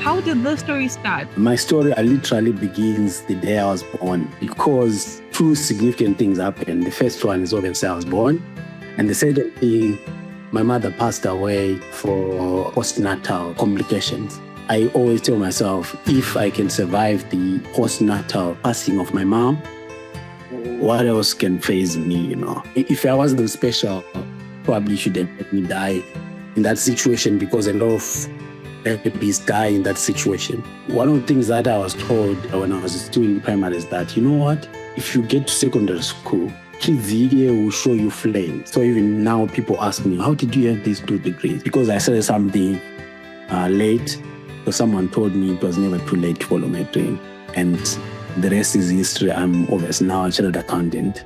how did the story start? My story literally begins the day I was born, because two significant things happened. The first one is obviously I was born. And the second thing, my mother passed away for postnatal complications. I always tell myself, if I can survive the postnatal passing of my mom, what else can faze me, If I wasn't special, probably should have let me die in that situation, because a lot of therapists die in that situation. One of the things that I was told when I was still in primary is that, you know what? If you get to secondary school, kids here will show you flame. So even now people ask me, how did you have these 2 degrees? Because I said something late. So someone told me it was never too late to follow my dream. And the rest is history. I'm obviously now a chartered accountant.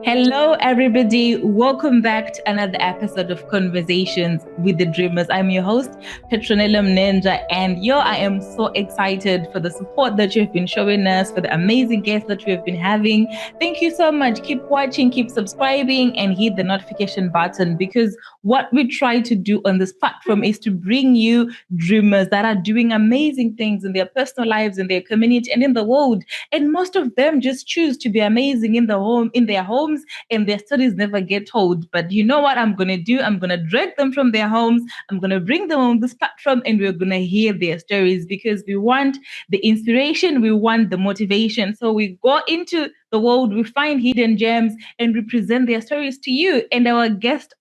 Hello, everybody. Welcome back to another episode of Conversations with the Dreamers. I'm your host, Petronella Mnenja, and I am so excited for the support that you've been showing us, for the amazing guests that we have been having. Thank you so much. Keep watching, keep subscribing, and hit the notification button, because what we try to do on this platform is to bring you dreamers that are doing amazing things in their personal lives, in their community, and in the world. And most of them just choose to be amazing in their homes, and their stories never get told. But you know what I'm going to do? I'm going to drag them from their homes. I'm going to bring them on this platform, and we're going to hear their stories, because we want the inspiration, we want the motivation. So we go into the world, we find hidden gems, and we present their stories to you. And our guest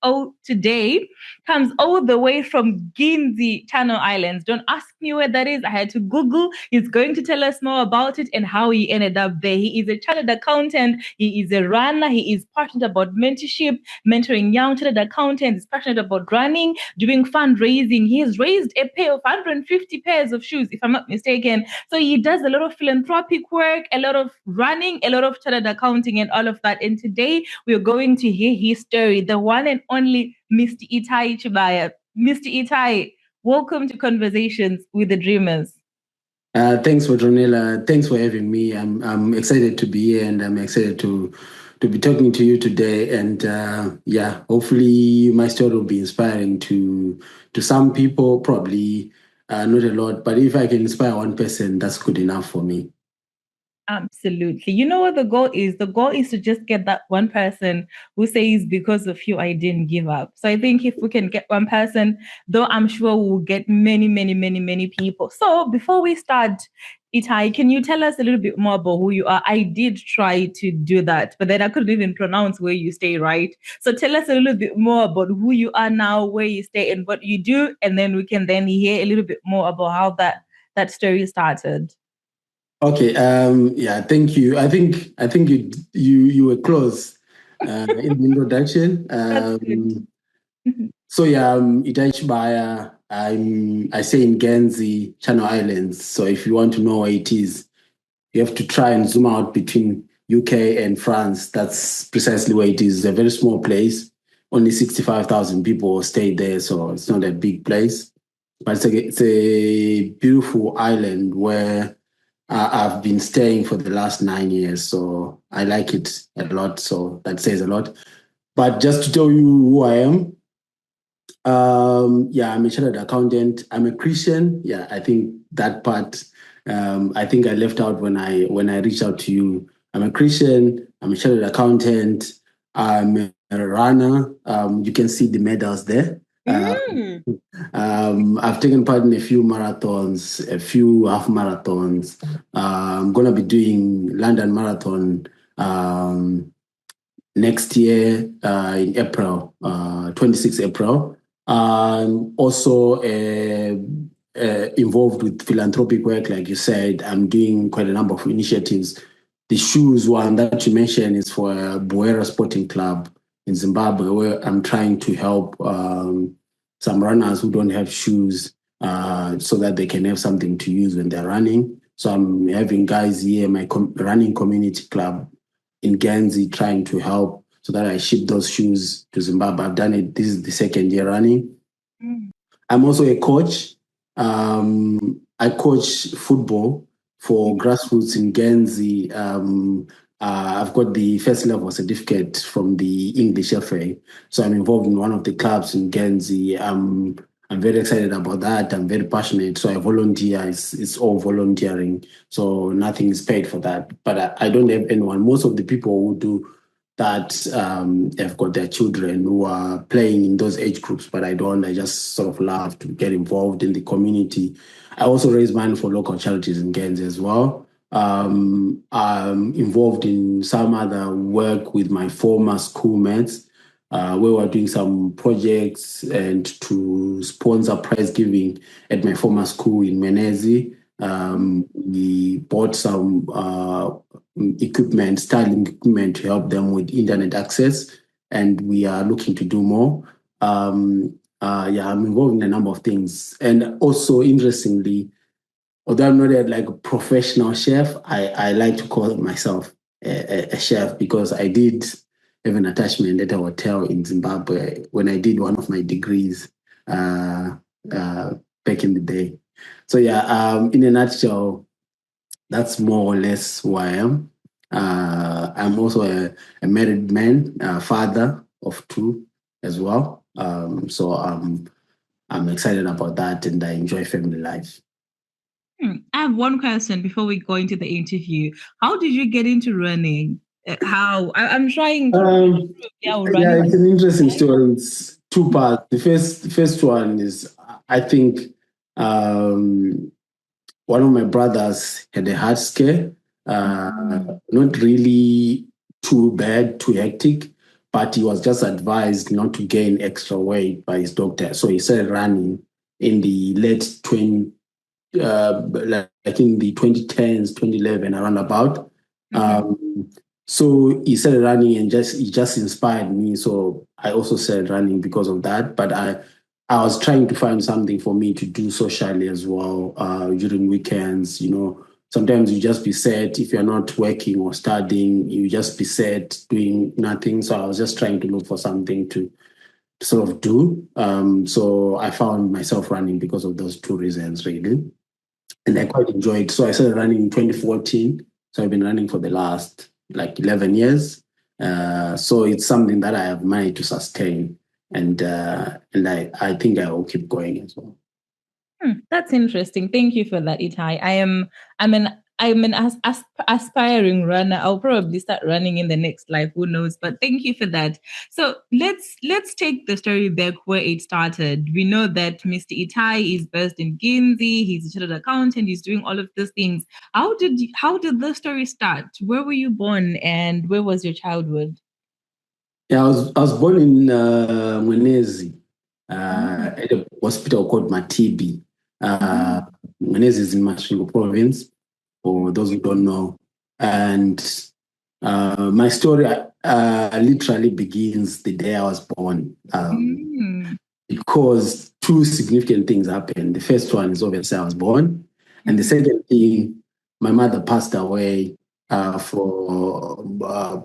today comes all the way from Guernsey, Channel Islands. Don't ask me where that is. I had to Google. He's going to tell us more about it and how he ended up there. He is a chartered accountant. He is a runner. He is passionate about mentorship, mentoring young chartered accountants. He's passionate about running, doing fundraising. He has raised a pair of 150 pairs of shoes, if I'm not mistaken. So he does a lot of philanthropic work, a lot of running, a lot of chartered accounting, and all of that. And today we're going to hear his story, the one and only Mr. Itayi Chibaya. Mr. Itayi, welcome to Conversations with the Dreamers. Thanks, Petronella. Thanks for having me. I'm excited to be here, and I'm excited to be talking to you today. And hopefully my story will be inspiring to some people, probably not a lot, but if I can inspire one person, that's good enough for me. Absolutely. You know what the goal is? The goal is to just get that one person who says, because of you, I didn't give up. So I think if we can get one person, though I'm sure we'll get many, many, many, many people. So before we start, Itayi, can you tell us a little bit more about who you are? I did try to do that, but then I couldn't even pronounce where you stay, right? So tell us a little bit more about who you are now, where you stay, and what you do, and then we can then hear a little bit more about how that story started. Okay. Thank you. I think you were close in the introduction. Itayi Chibaya. I stay in Guernsey, Channel Islands. So if you want to know where it is, you have to try and zoom out between UK and France. That's precisely where it is. It's a very small place. Only 65,000 people stay there, so it's not a big place. But it's a beautiful island where I've been staying for the last 9 years, so I like it a lot. So that says a lot. But just to tell you who I am, I'm a chartered accountant. I'm a Christian. Yeah, I think that part. I think I left out when I reached out to you. I'm a Christian. I'm a chartered accountant. I'm a runner. You can see the medals there. I've taken part in a few marathons, a few half marathons. I'm going to be doing London Marathon next year in April, 26 April. I'm also involved with philanthropic work, like you said. I'm doing quite a number of initiatives. The shoes one that you mentioned is for Bournemouth Sporting Club in Zimbabwe, where I'm trying to help some runners who don't have shoes so that they can have something to use when they're running. So I'm having guys here, my running community club in Guernsey, trying to help so that I ship those shoes to Zimbabwe. I've done it. This is the second year running. I'm also a coach. I coach football for grassroots in Guernsey. I've got the first level certificate from the English FA, so I'm involved in one of the clubs in Guernsey. I'm very excited about that. I'm very passionate, so I volunteer. It's all volunteering, so nothing is paid for that. But I don't have anyone. Most of the people who do that have got their children who are playing in those age groups, but I don't. I just sort of love to get involved in the community. I also raise money for local charities in Guernsey as well. I'm involved in some other work with my former schoolmates, where we're doing some projects and to sponsor prize giving at my former school in Menezi. We bought some equipment, styling equipment to help them with internet access, and we are looking to do more. Yeah, I'm involved in a number of things. And also, interestingly, although I'm not like a professional chef, I like to call myself a chef because I did have an attachment at a hotel in Zimbabwe when I did one of my degrees back in the day. So yeah, in a nutshell, that's more or less who I am. I'm also a married man, father of two as well. So I'm excited about that, and I enjoy family life. I have one question before we go into the interview. How did you get into running? How I'm trying to Yeah, running. it's an interesting story. It's two parts. The first one is I think um, one of my brothers had a heart scare. Not really too bad, too hectic, but he was just advised not to gain extra weight by his doctor. So he started running in the late 20, like in the 2010s, 2011, around about. So he started running and he just inspired me. So I also started running because of that. But I was trying to find something for me to do socially as well during weekends. Sometimes you just be sad if you're not working or studying. You just be sad doing nothing. So I was just trying to look for something to sort of do. So I found myself running because of those two reasons, really, and I quite enjoyed. So I started running in 2014. So I've been running for the last like 11 years. So it's something that I have managed to sustain, and I think I will keep going as well. That's interesting. Thank you for that, Itayi. I'm an aspiring runner. I'll probably start running in the next life. Who knows? But thank you for that. So let's take the story back where it started. We know that Mr. Itayi is based in Guernsey. He's a chartered accountant. He's doing all of these things. How did the story start? Where were you born, and where was your childhood? Yeah, I was born in Mwenezi, at a hospital called Matibi. Mwenezi is in Masvingo province, for those who don't know. And my story literally begins the day I was born, because two significant things happened. The first one is obviously I was born, and the second thing, my mother passed away for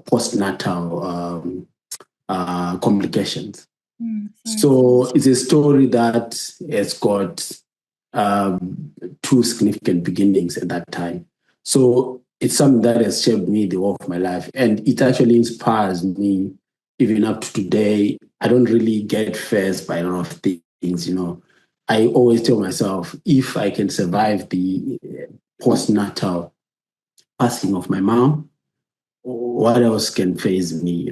postnatal complications. So it's a story that has got two significant beginnings at that time. So it's something that has shaped me the whole of my life. And it actually inspires me even up to today. I don't really get phased by a lot of things. I always tell myself, if I can survive the postnatal passing of my mom, what else can phase me?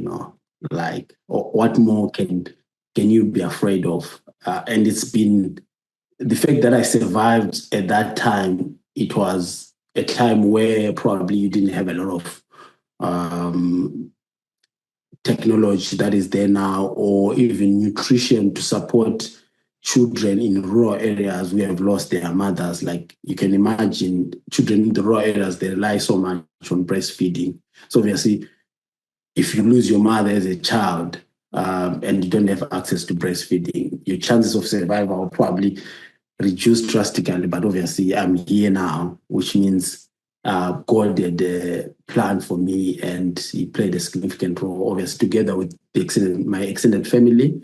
Like, what more can you be afraid of? And it's been the fact that I survived at that time. It was a time where probably you didn't have a lot of technology that is there now, or even nutrition to support children in rural areas who have lost their mothers. Like you can imagine, children in the rural areas, they rely so much on breastfeeding. So obviously, if you lose your mother as a child, and you don't have access to breastfeeding, your chances of survival will probably reduce drastically. But obviously, I'm here now, which means God had a plan for me, and He played a significant role, obviously, together with my extended family.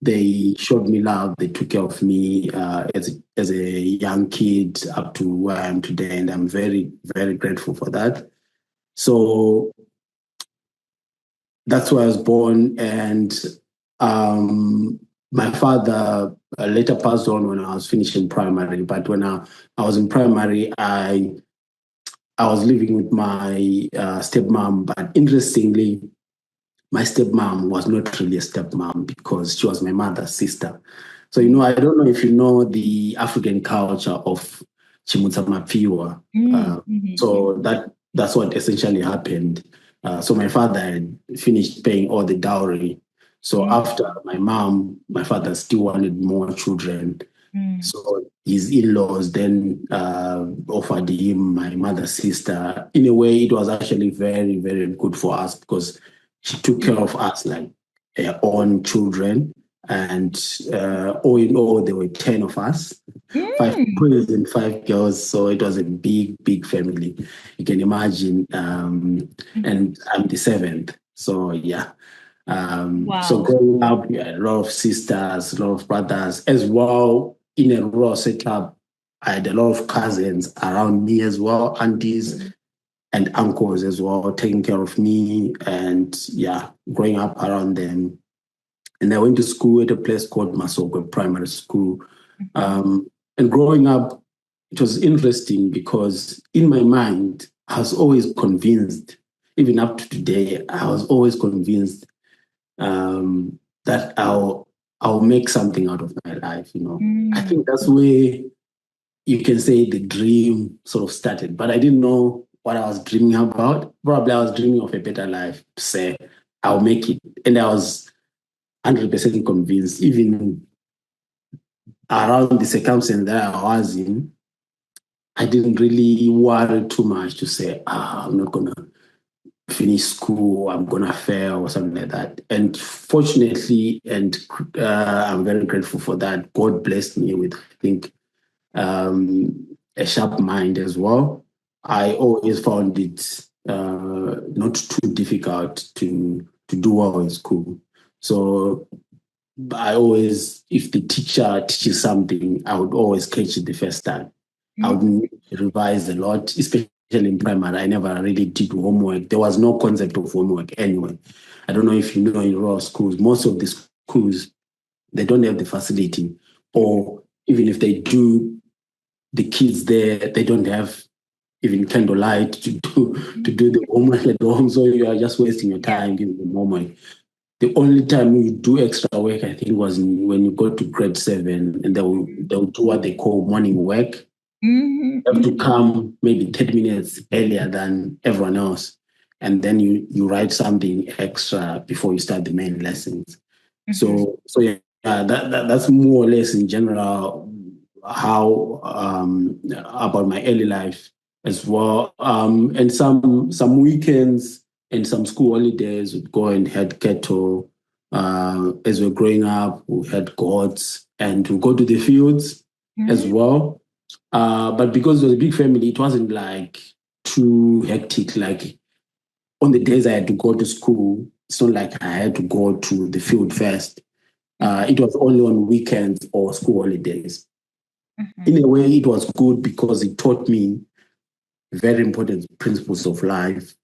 They showed me love. They took care of me as a young kid up to where I am today, and I'm very, very grateful for that. So that's where I was born, and my father later passed on when I was finishing primary. But when I was in primary, I was living with my stepmom. But interestingly, my stepmom was not really a stepmom because she was my mother's sister. So, I don't know if you know the African culture of Chimutsamapiwa. So that's what essentially happened. So my father had finished paying all the dowry. So after my father still wanted more children. So his in-laws then offered him my mother's sister. In a way, it was actually very, very good for us because she took care of us like her own children. And all in all, there were 10 of us, 5 boys and 5 girls. So it was a big, big family. You can imagine. And I'm the seventh. So, yeah. Wow. So growing up, we had a lot of sisters, a lot of brothers as well. In a rural setup, I had a lot of cousins around me as well, aunties and uncles as well, taking care of me and growing up around them. And I went to school at a place called Masogwe Primary School. And growing up, it was interesting because in my mind, I was always convinced, even up to today, I was always convinced that I'll make something out of my life. I think that's where you can say the dream sort of started, but I didn't know what I was dreaming about. Probably I was dreaming of a better life to say I'll make it, and I was 100% convinced. Even around the circumstance that I was in, I didn't really worry too much to say, I'm not gonna finish school, I'm gonna fail or something like that. And fortunately, and I'm very grateful for that. God blessed me with, I think, a sharp mind as well. I always found it not too difficult to do well in school. So I always, if the teacher teaches something, I would always catch it the first time. I would revise a lot, especially in primary. I never really did homework. There was no concept of homework anyway. I don't know if you know in rural schools, most of the schools, they don't have the facility, or even if they do, the kids there, they don't have even candlelight to do the homework at home. So you are just wasting your time giving them homework. The only time you do extra work, I think, was when you go to grade 7, and they'll do what they call morning work. You have to come maybe 30 minutes earlier than everyone else, and then you write something extra before you start the main lessons. So yeah, that's more or less in general how about my early life as well. And some weekends and some school holidays would go and head cattle. As we're growing up, we had goats and we go to the fields as well. But because it was a big family, it wasn't like too hectic. Like on the days I had to go to school, it's not like I had to go to the field first. It was only on weekends or school holidays. In a way, it was good because it taught me very important principles of life,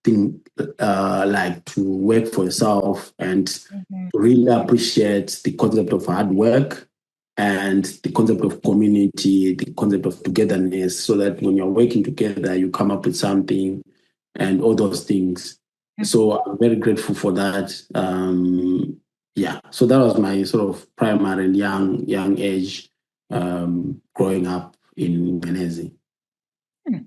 like to work for yourself and to really appreciate the concept of hard work and the concept of community, the concept of togetherness, so that when you're working together, you come up with something and all those things. So I'm very grateful for that. So that was my sort of primary and young age growing up in Guernsey.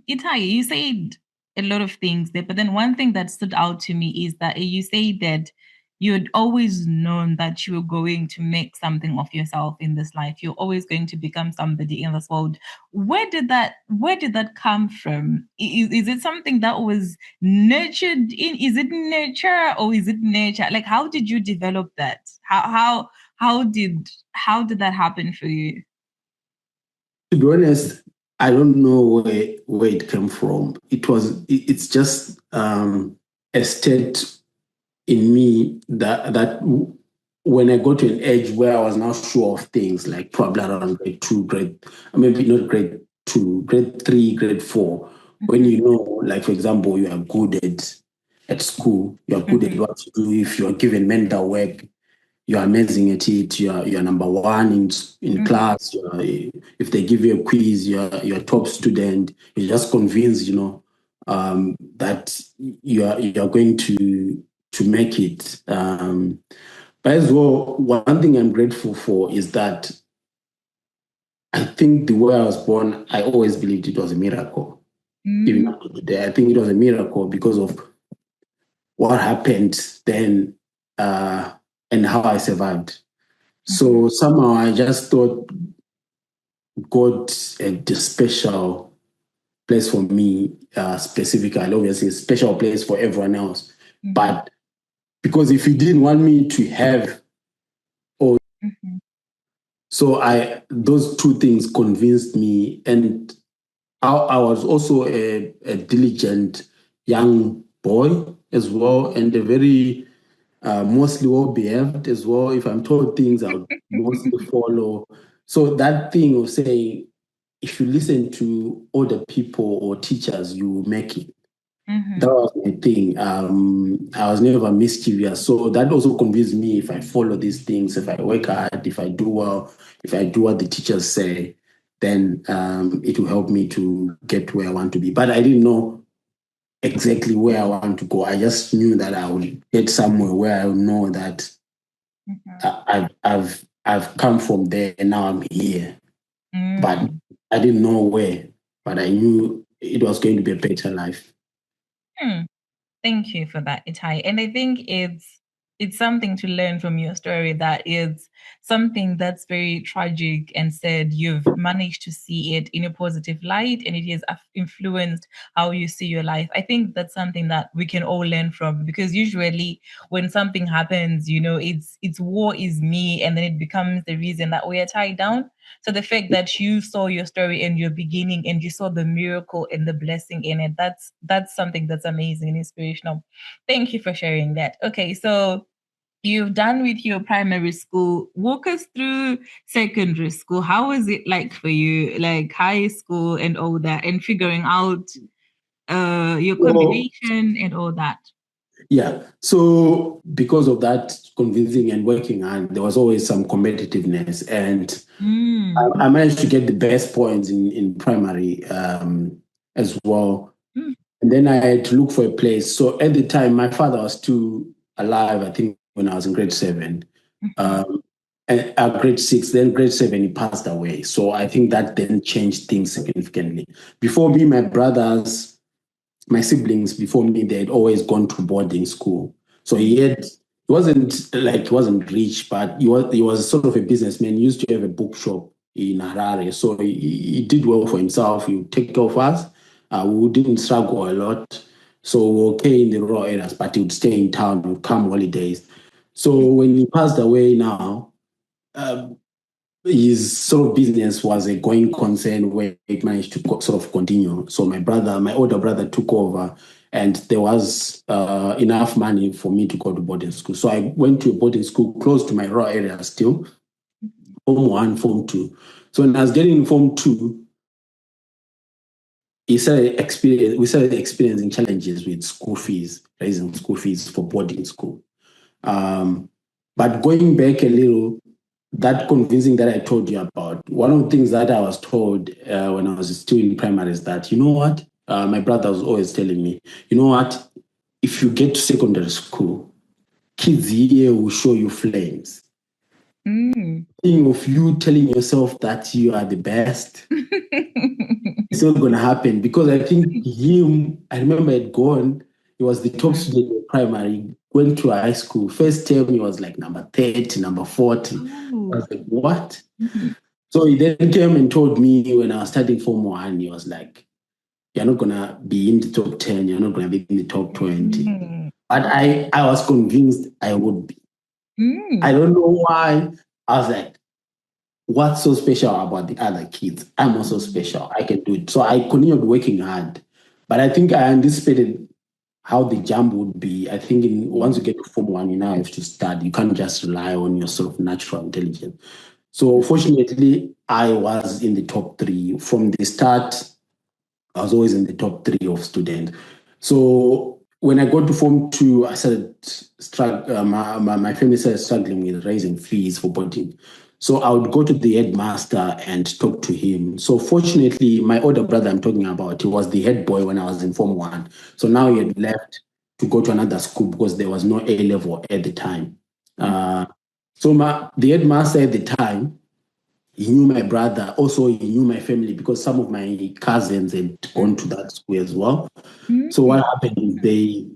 Itayi, you said a lot of things there, but then one thing that stood out to me is that you say that you had always known that you were going to make something of yourself in this life. You're always going to become somebody in this world. Where did that come from? Is it something that was nurtured in? Is it nurture or is it nature? Like, how did you develop that? How did that happen for you? To be honest, I don't know where it came from. It's just a state in me that when I got to an age where I was now sure of things, like probably around grade two, maybe not grade two, grade three, grade four, when you know, like for example, you are good at school, you are good at what you do. If you are given mental work, you are amazing at it. You are number one in class. If they give you a quiz, you're a top student. You're just convinced, that you are going to make it. But as well, one thing I'm grateful for is that I think the way I was born, I always believed it was a miracle. Even up to today, I think it was a miracle because of what happened then, and how I survived. So somehow I just thought God had a special place for me, specifically. Obviously, a special place for everyone else. But because if He didn't want me to have, so those two things convinced me, and I was also a diligent young boy as well, and a very mostly well behaved as well. If I'm told things, I'll mostly follow. So that thing of saying, if you listen to older people or teachers, you will make it. That was my thing. I was never mischievous. So that also convinced me, if I follow these things, if I work hard, if I do well, if I do what the teachers say, then it will help me to get where I want to be. But I didn't know exactly where I want to go. I just knew that I would get somewhere where I would know that I've come from there and now I'm here. But I didn't know where. But I knew it was going to be a better life. Thank you for that, Itayi. And I think it's something to learn from your story, that it's something that's very tragic and sad. You've managed to see it in a positive light, and it has influenced how you see your life. I think that's something that we can all learn from, because usually when something happens, it's war is me, and then it becomes the reason that we are tied down. So the fact that you saw your story in your beginning and you saw the miracle and the blessing in it, that's something that's amazing and inspirational. Thank you for sharing that. Okay, so you've done with your primary school. Walk us through secondary school. How was it like for you, like high school and all that, and figuring out your combination and all that? Yeah. So because of that convincing and working hard, there was always some competitiveness. And I managed to get the best points in primary as well. And then I had to look for a place. So at the time, my father was still alive, I think, when I was in grade seven. And grade six, then grade seven, he passed away. So I think that then changed things significantly. Before me, my siblings before me, they had always gone to boarding school. So he wasn't rich, but he was sort of a businessman. He used to have a bookshop in Harare. So he did well for himself. He would take care of us. We didn't struggle a lot. So we were okay in the rural areas, but he would stay in town, would come holidays. So when he passed away now, his sort of business was a going concern where it managed to sort of continue. So my older brother took over, and there was enough money for me to go to boarding school. So I went to a boarding school close to my rural area still, Form 1, Form 2. So when I was getting in Form 2, we started experiencing challenges with school fees, raising school fees for boarding school. But going back a little, that convincing that I told you about, one of the things that I was told when I was still in primary is that, you know what? My brother was always telling me, you know what? If you get to secondary school, kids here will show you flames. Thing of you telling yourself that you are the best, it's not going to happen, because I think I remember it gone. He was the top student in primary, went to high school. First term, he was like number 30, number 40. I was like, what? So he then came and told me when I was studying Form 1, he was like, you're not going to be in the top 10, you're not going to be in the top 20. But I was convinced I would be. I don't know why. I was like, what's so special about the other kids? I'm also special. I can do it. So I continued working hard. But I think I anticipated how the jump would be. I think once you get to Form 1, you now have to study. You can't just rely on your sort of natural intelligence. So fortunately, I was in the top 3. From the start, I was always in the top 3 of students. So when I got to Form 2, I started my family started struggling with raising fees for boarding. So I would go to the headmaster and talk to him. So fortunately, my older brother I'm talking about, he was the head boy when I was in Form 1. So now he had left to go to another school because there was no A level at the time. The headmaster at the time, he knew my brother. Also, he knew my family because some of my cousins had gone to that school as well. So what happened is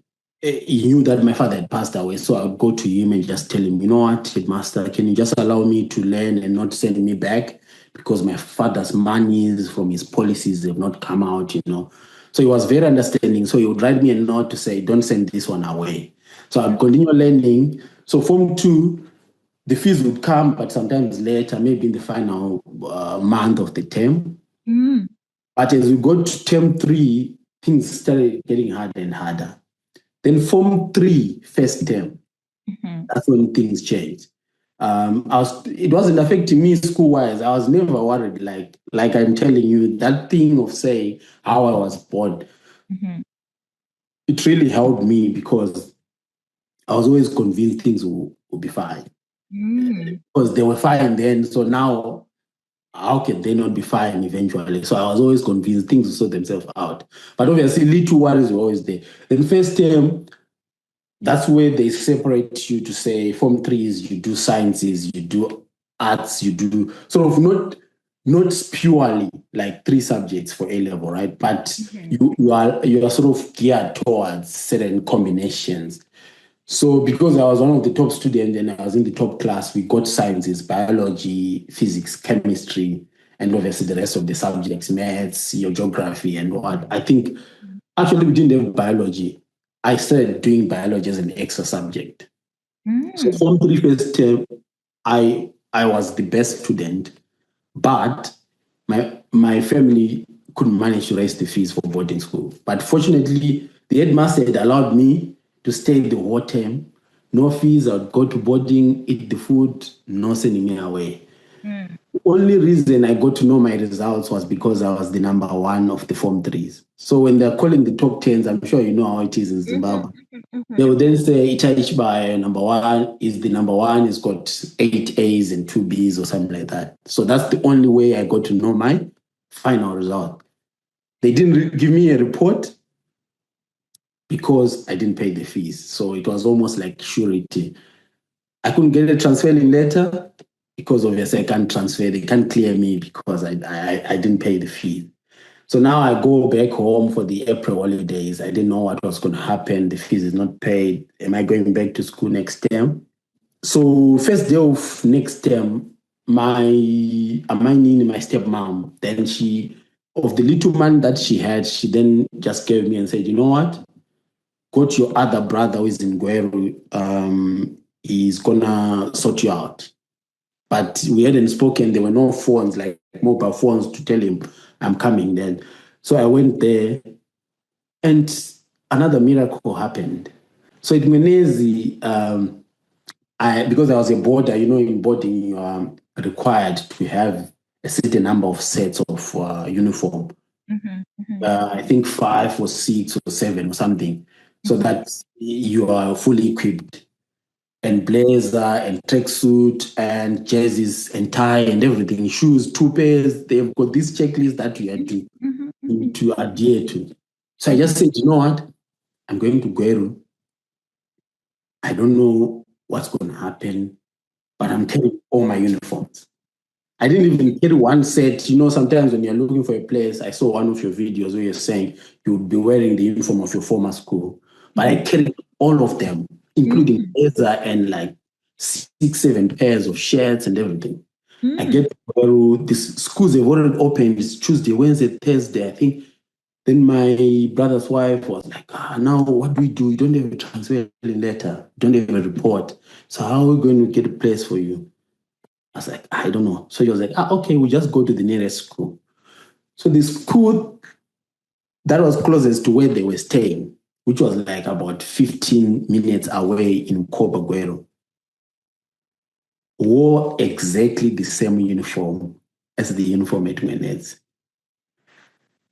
he knew that my father had passed away. So I would go to him and just tell him, you know what, headmaster, can you just allow me to learn and not send me back? Because my father's monies from his policies have not come out, So he was very understanding. So he would write me a note to say, don't send this one away. So I'd continue learning. So Form 2, the fees would come, but sometimes later, maybe in the final month of the term. But as we got to term 3, things started getting harder and harder. Then Form 3, first term, that's when things changed. It wasn't affecting me school-wise. I was never worried. Like I'm telling you, that thing of saying how I was bored, it really helped me because I was always convinced things will be fine. Because they were fine then, so now how can they not be fine eventually? So I was always convinced things will sort themselves out. But obviously, little worries were always there. Then first term, that's where they separate you to say Form 3 is you do sciences, you do arts, you do sort of not purely like 3 subjects for A level, right? But you are sort of geared towards certain combinations. So because I was one of the top students and I was in the top class, we got sciences, biology, physics, chemistry, and obviously the rest of the subjects, maths, your geography, and what. I think actually we didn't have biology. I started doing biology as an extra subject. So Form 3 first term, I was the best student, but my family couldn't manage to raise the fees for boarding school. But fortunately, the headmaster had allowed me to stay the whole term. No fees, I'd go to boarding, eat the food, no sending me away. The only reason I got to know my results was because I was the number 1 of the Form 3s. So when they're calling the top 10s, I'm sure you know how it is in Zimbabwe. They would then say Itayi Chibaya, number 1, is the number 1, he's got 8 A's and 2 B's or something like that. So that's the only way I got to know my final result. They didn't give me a report because I didn't pay the fees. So it was almost like surety. I couldn't get a transferring letter because obviously I can't transfer. They can't clear me because I didn't pay the fee. So now I go back home for the April holidays. I didn't know what was going to happen. The fees is not paid. Am I going back to school next term? So first day of next term, my stepmom, then of the little man that she had, she then just gave me and said, you know what? Go to your other brother who is in Guernsey. He's gonna sort you out. But we hadn't spoken. There were no phones, like mobile phones, to tell him I'm coming then. So I went there, and another miracle happened. So at Menezi, because I was a boarder, in boarding, you are required to have a certain number of sets of uniform. I think 5 or 6 or 7 or something, so that you are fully equipped. And blazer and tracksuit and jerseys and tie and everything, shoes, 2 pairs. They've got this checklist that you have to adhere to. So I just said, you know what? I'm going to Gweru. I don't know what's going to happen, but I'm carrying all my uniforms. I didn't even carry one set. Sometimes when you're looking for a place, I saw one of your videos where you're saying you would be wearing the uniform of your former school. But I carried all of them, including blazer and like 6, 7 pairs of shirts and everything. I get to these schools have already opened. It's Tuesday, Wednesday, Thursday, I think. Then my brother's wife was like, now what do we do? You don't have a transfer letter. You don't have a report. So how are we going to get a place for you? I was like, I don't know. So he was like, okay, we'll just go to the nearest school. So the school that was closest to where they were staying which was like about 15 minutes away in Cobaguero, wore exactly the same uniform as the uniform at Menez.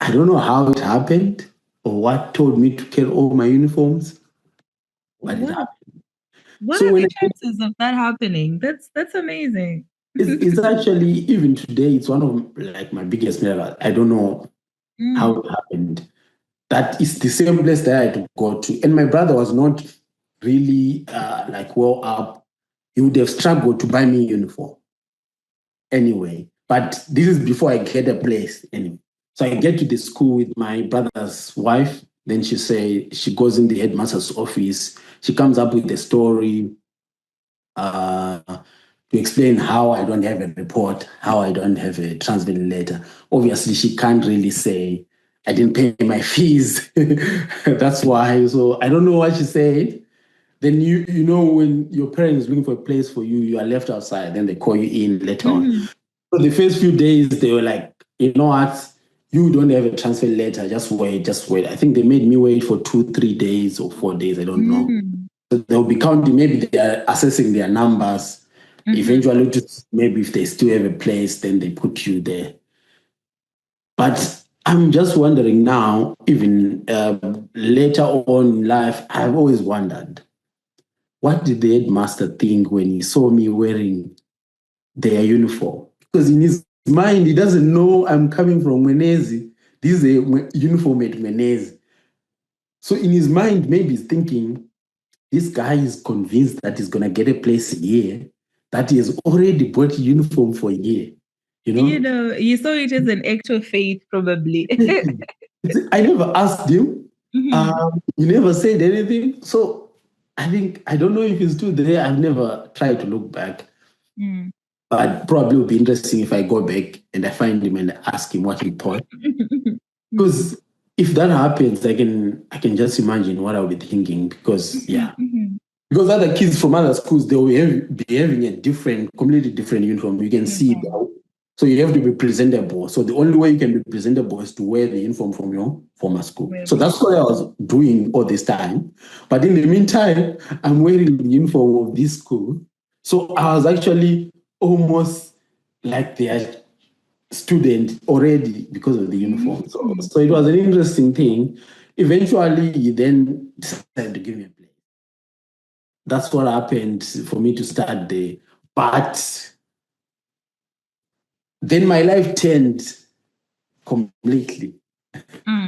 I don't know how it happened or what told me to carry all my uniforms, but it happened. What So are when the chances of that happening? That's amazing. it's actually, even today, it's one of like my biggest miracles. I don't know how it happened. That is the same place that I had to go to. And my brother was not really like well up. He would have struggled to buy me a uniform anyway. But this is before I get a place anyway. So I get to the school with my brother's wife. Then she goes in the headmaster's office. She comes up with a story to explain how I don't have a report, how I don't have a transfer letter. Obviously, she can't really say I didn't pay my fees. That's why. So I don't know what she said. Then you know when your parents looking for a place for you, you are left outside. Then they call you in later on. So the first few days they were like, you know what, you don't have a transfer letter. Just wait, just wait. I think they made me wait for 2-3 days or 4 days. I don't know. So they'll be counting. Maybe they are assessing their numbers. Eventually, maybe if they still have a place, then they put you there. But I'm just wondering now, even later on in life, I've always wondered, what did the headmaster think when he saw me wearing their uniform? Because in his mind, he doesn't know I'm coming from Menezi. This is a uniform at Menezi. So in his mind, maybe he's thinking, this guy is convinced that he's going to get a place here, that he has already bought a uniform for a year. You saw it as an act of faith, probably. I never asked him. He never said anything. So I don't know if he's still there. I've never tried to look back. But probably would be interesting if I go back and I find him and ask him what he thought. Because if that happens, I can just imagine what I'll be thinking. Because because other kids from other schools, they'll be having a completely different uniform. You can see that. So you have to be presentable. So the only way you can be presentable is to wear the uniform from your former school. So that's what I was doing all this time. But in the meantime, I'm wearing the uniform of this school. So I was actually almost like their student already because of the uniform. So it was an interesting thing. Eventually, he then decided to give me a place. That's what happened for me to start there. But then my life turned completely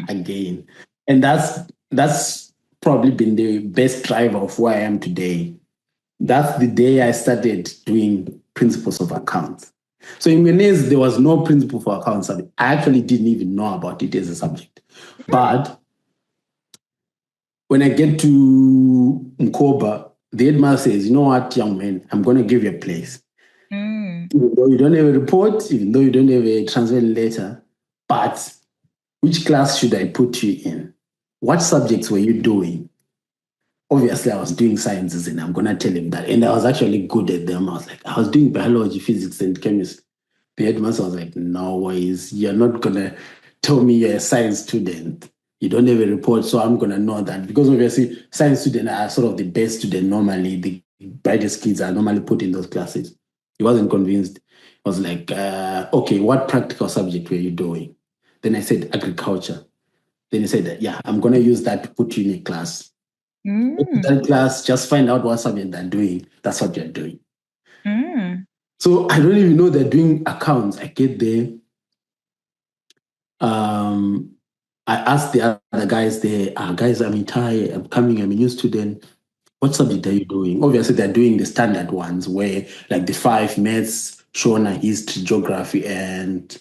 again. And that's probably been the best driver of where I am today. That's the day I started doing principles of accounts. So in Guernsey, there was no principle for accounts. I actually didn't even know about it as a subject. But when I get to Mkoba, the headmaster says, you know what, young man, I'm going to give you a place. Even though you don't have a report, even though you don't have a transfer letter, but which class should I put you in? What subjects were you doing? Obviously, I was doing sciences, and I'm going to tell him that. And I was actually good at them. I was doing biology, physics, and chemistry. The headmaster was like, no ways, you're not going to tell me you're a science student. You don't have a report, so I'm going to know that. Because obviously, science students are sort of the best student normally. The brightest kids are normally put in those classes. He wasn't convinced. He was like, okay, what practical subject were you doing? Then I said, agriculture. Then he said, yeah, I'm going to use that to put you in a class. That class, just find out what subject they're doing. That's what you're doing. So I don't even know they're doing accounts. I get there. I asked the other guys there, guys, I'm Itayi, I'm coming, I'm a new student. What subject are you doing? Obviously, they're doing the standard ones where like the 5 maths, Shona, history, geography, and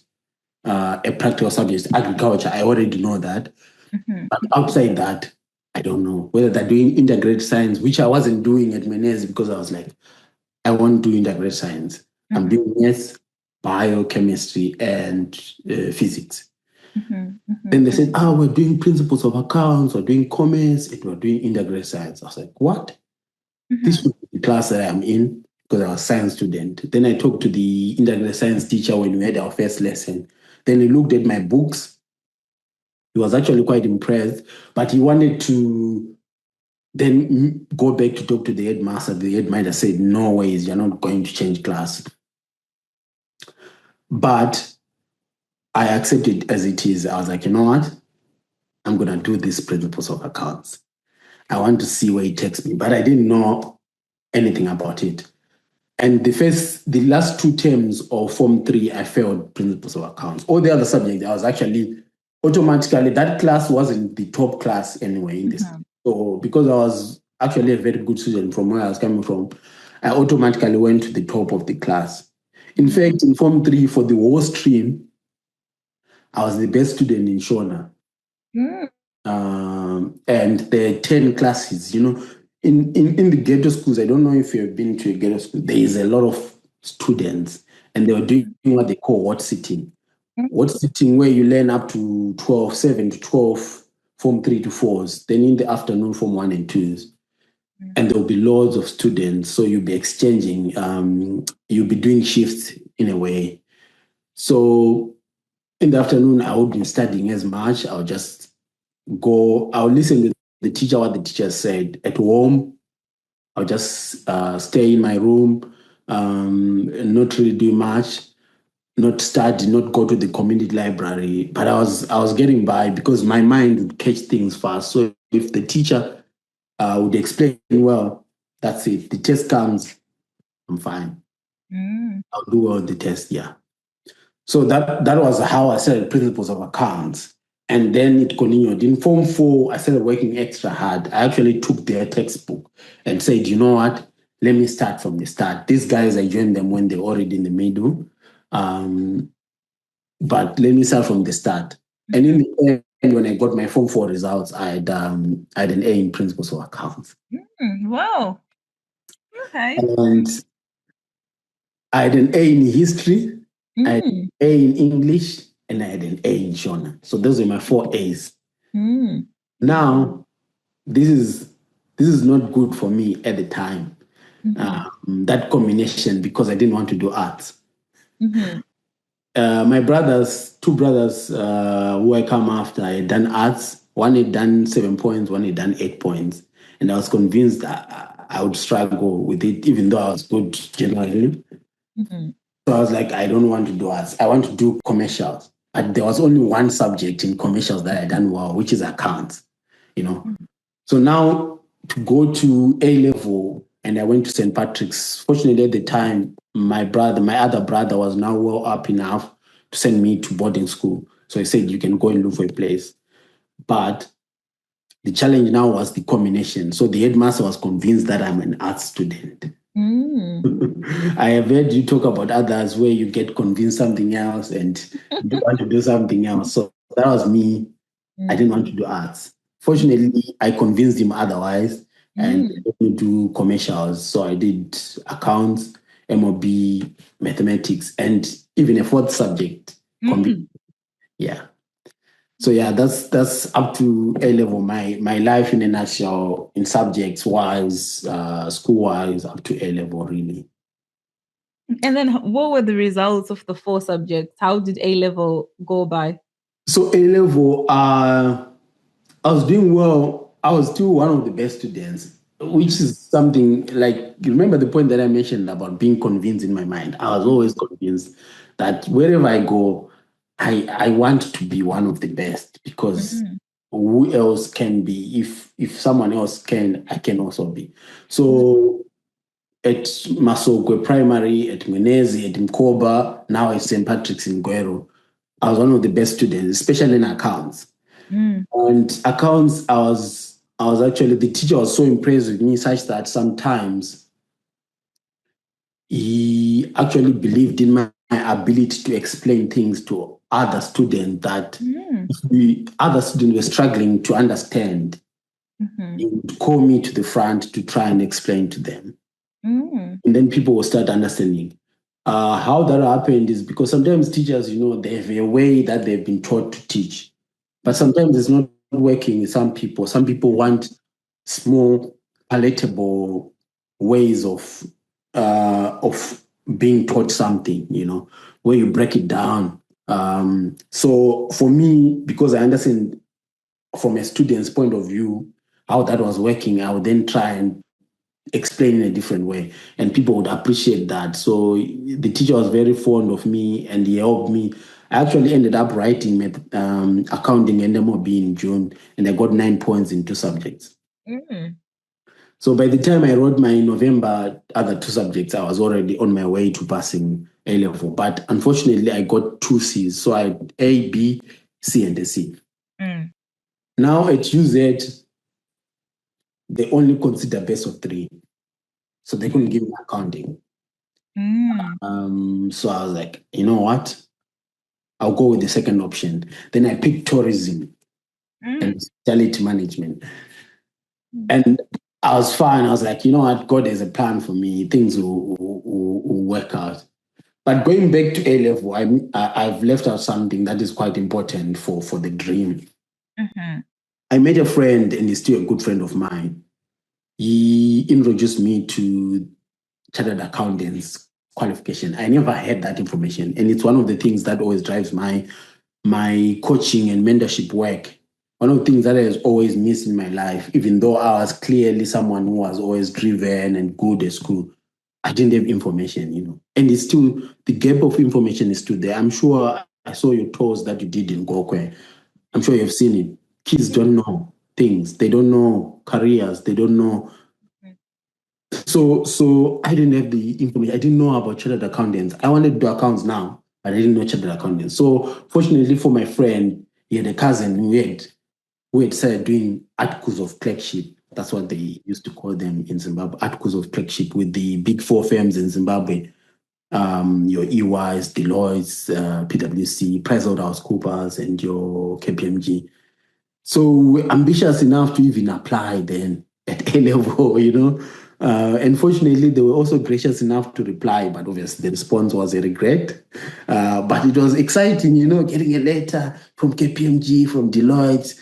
a practical subject, agriculture. I already know that. But outside that, I don't know whether they're doing integrated science, which I wasn't doing at Menez because I was like, I won't do integrated science. I'm doing maths, biochemistry, and physics. Then they said, we're doing principles of accounts, we're doing commerce, and we're doing integrated science. I was like, what? This was the class that I'm in because I was a science student. Then I talked to the integrated science teacher when we had our first lesson. Then he looked at my books, He was actually quite impressed, but he wanted to then go back to talk to the headmaster. The headmaster said, no ways, you're not going to change class. But I accepted as it is. I was like, you know what? I'm going to do this principles of accounts. I want to see where it takes me, but I didn't know anything about it. And the last 2 terms of Form 3, I failed principles of accounts. All the other subjects, I was actually automatically, that class wasn't the top class anyway in this. So because I was actually a very good student from where I was coming from, I automatically went to the top of the class. In fact, in Form 3, for the whole stream, I was the best student in Shona. And there are 10 classes, in the ghetto schools. I don't know if you've been to a ghetto school. There is a lot of students, and they were doing what they call word sitting. Word sitting, where you learn up to 12, 7 to 12, Form 3 to 4s. Then in the afternoon, Form 1 and 2s. And there'll be loads of students. So you'll be exchanging, you'll be doing shifts in a way. So in the afternoon, I won't be studying as much. I'll just I'll listen to the teacher, what the teacher said. At home, I'll just stay in my room, not really do much, not study, not go to the community library. But I was getting by because my mind would catch things fast. So if the teacher would explain well, that's it. The test comes, I'm fine. I'll do well the test, yeah. So that was how I started principles of accounts. And then it continued. In Form 4, I started working extra hard. I actually took their textbook and said, you know what? Let me start from the start. These guys, I joined them when they're already in the middle. But let me start from the start. And in the end, when I got my Form 4 results, I had an A in principles of accounts. Wow. Okay. And I had an A in history, I had an A in English, and I had an A in Shona. So those are my 4 A's. Now, this is not good for me at the time. That combination, because I didn't want to do arts. My brothers, 2 brothers who I come after, I had done arts. One had done 7 points, one had done 8 points. And I was convinced that I would struggle with it, even though I was good generally. So I was like, I don't want to do arts. I want to do commercials. And there was only one subject in commercials that I done well, which is accounts, So now to go to A level, and I went to St. Patrick's. Fortunately, at the time, my other brother was now well up enough to send me to boarding school. So he said, you can go and look for a place. But the challenge now was the combination. So the headmaster was convinced that I'm an art student. I have heard you talk about others where you get convinced something else and you want to do something else. So that was me. I didn't want to do arts. Fortunately, I convinced him otherwise and let me do commercials. So I did accounts, MOB, mathematics, and even a 4th subject. Yeah. So yeah, that's up to A level. My life in a nutshell, in subjects wise, school wise, up to A level really. And then what were the results of the 4 subjects? How did A level go by? So A level, I was doing well. I was still one of the best students, which is something like, you remember the point that I mentioned about being convinced in my mind. I was always convinced that wherever I go, I want to be one of the best, because who else can be? If someone else can, I can also be. So at Masogwe Primary, at Menezi, at Mkoba, now at St. Patrick's in Guero, I was one of the best students, especially in accounts. And accounts, I was actually, the teacher was so impressed with me such that sometimes he actually believed in my ability to explain things to other students that if the other students were struggling to understand, he would call me to the front to try and explain to them. And then people will start understanding. How that happened is because sometimes teachers, they have a way that they've been taught to teach. But sometimes it's not working with some people. Some people want small, palatable ways of being taught something, where you break it down. So for me, because I understand from a student's point of view, how that was working, I would then try and explain in a different way, and people would appreciate that. So the teacher was very fond of me, and he helped me. I actually ended up writing accounting and MOB in June, and I got 9 points in 2 subjects. So by the time I wrote my November other 2 subjects, I was already on my way to passing A level. But unfortunately, I got 2 C's. So I had A, B, C, and a C. Now at UZ, they only consider best of 3. So they couldn't give me accounting. So I was like, you know what? I'll go with the second option. Then I picked tourism and hospitality management. And I was fine. I was like, you know what? God has a plan for me. Things will work out. But going back to A level, I've left out something that is quite important for the dream. I met a friend, and he's still a good friend of mine. He introduced me to chartered accountants qualification. I never had that information, and it's one of the things that always drives my coaching and mentorship work. One of the things that I has always missed in my life, even though I was clearly someone who was always driven and good at school, I didn't have information, and it's still, the gap of information is still there. I'm sure I saw your tours that you did in Gokwe. I'm sure you've seen it. Kids don't know things. They don't know careers. They don't know. So I didn't have the information. I didn't know about chartered accountants. I wanted to do accounts now, but I didn't know chartered accountants. So fortunately for my friend, he had a cousin who had started doing articles of clerkship. That's what they used to call them in Zimbabwe, articles of clerkship with the big 4 firms in Zimbabwe. Your EYs, Deloitte's, PwC, PricewaterhouseCoopers, and your KPMG. So ambitious enough to even apply then at A level, Unfortunately, they were also gracious enough to reply, but obviously the response was a regret. But it was exciting, getting a letter from KPMG, from Deloitte.